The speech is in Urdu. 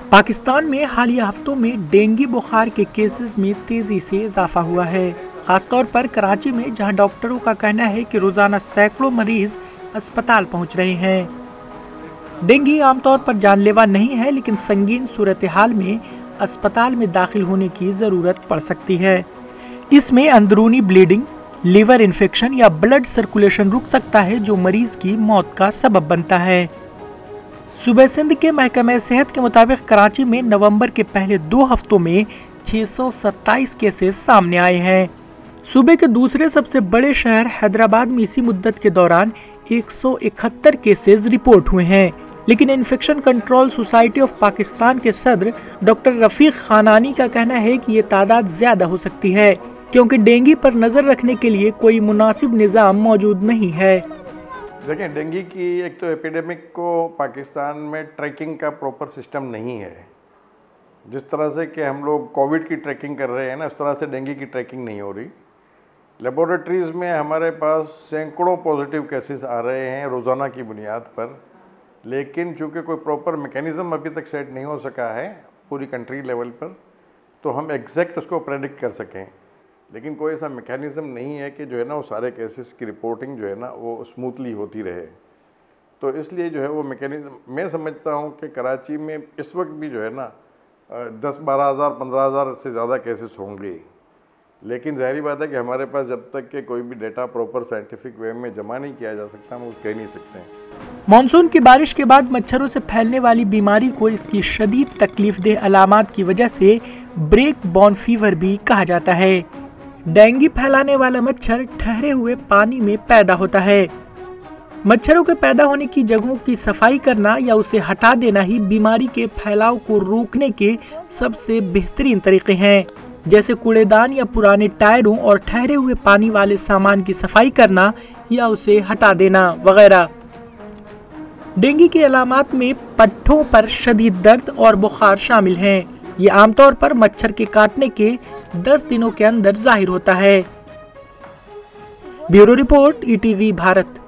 پاکستان میں حالیہ ہفتوں میں ڈینگی بخار کے کیسز میں تیزی سے اضافہ ہوا ہے، خاص طور پر کراچی میں، جہاں ڈاکٹروں کا کہنا ہے کہ روزانہ سینکڑوں مریض اسپتال پہنچ رہے ہیں۔ ڈینگی عام طور پر جان لیوا نہیں ہے، لیکن سنگین صورتحال میں اسپتال میں داخل ہونے کی ضرورت پڑ سکتی ہے۔ اس میں اندرونی بلیڈنگ، لیور انفیکشن یا بلڈ سرکولیشن رک سکتا ہے، جو مریض کی موت کا سبب بنتا ہے۔ صوبہ سندھ کے محکمہ صحت کے مطابق کراچی میں نومبر کے پہلے 2 ہفتوں میں 627 کیسز سامنے آئے ہیں۔ صوبے کے دوسرے سب سے بڑے شہر حیدرآباد میں اسی مدت کے دوران 171 کیسز رپورٹ ہوئے ہیں، لیکن infection control society of Pakistan کے صدر ڈاکٹر رفیق خانانی کا کہنا ہے کہ یہ تعداد زیادہ ہو سکتی ہے، کیونکہ ڈینگی پر نظر رکھنے کے لیے کوئی مناسب نظام موجود نہیں ہے۔ دیکھیں، ڈینگی کی ایک تو ایپیڈیمک کو پاکستان میں ٹریکنگ کا پراپر سسٹم نہیں ہے۔ جس طرح سے کہ ہم لوگ کووڈ کی ٹریکنگ کر رہے ہیں نا، اس طرح سے ڈینگی کی ٹریکنگ نہیں ہو رہی۔ لیبورٹریز میں ہمارے پاس سینکڑوں پازیٹیو کیسز آ رہے ہیں روزانہ کی بنیاد پر، لیکن چونکہ کوئی پراپر میکینزم ابھی تک سیٹ نہیں ہو سکا ہے پوری کنٹری لیول پر، تو ہم ایگزیکٹ اس کو پریڈکٹ کر سکیں، لیکن کوئی ایسا میکینزم نہیں ہے کہ جو ہے نا وہ سارے کیسز کی رپورٹنگ جو ہے نا وہ اسموتھلی ہوتی رہے۔ تو اس لیے جو ہے وہ میکینزم میں سمجھتا ہوں کہ کراچی میں اس وقت بھی جو ہے نا 10-12 ہزار 15 ہزار سے زیادہ کیسز ہوں گے، لیکن ظاہری بات ہے کہ ہمارے پاس جب تک کہ کوئی بھی ڈیٹا پراپر سائنٹیفک وے میں جمع نہیں کیا جا سکتا، ہم کہہ نہیں سکتے ہیں۔ مانسون کی بارش کے بعد مچھروں سے پھیلنے والی بیماری کو اس کی شدید تکلیف دہ علامات کی وجہ سے بریک بورن فیور بھی کہا جاتا ہے۔ ڈینگی پھیلانے والا مچھر ٹھہرے ہوئے پانی میں پیدا ہوتا ہے۔ مچھروں کے پیدا ہونے کی جگہوں کی صفائی کرنا یا اسے ہٹا دینا ہی بیماری کے پھیلاؤ کو روکنے کے سب سے بہترین طریقے ہیں، جیسے کوڑے دان یا پرانے ٹائروں اور ٹھہرے ہوئے پانی والے سامان کی صفائی کرنا یا اسے ہٹا دینا وغیرہ۔ ڈینگی کی علامات میں پٹھوں پر شدید درد اور بخار شامل ہیں۔ یہ عام طور پر مچھر کے کاٹنے کے 10 دنوں کے اندر ظاہر ہوتا ہے۔ Bureau report, ETV Bharat.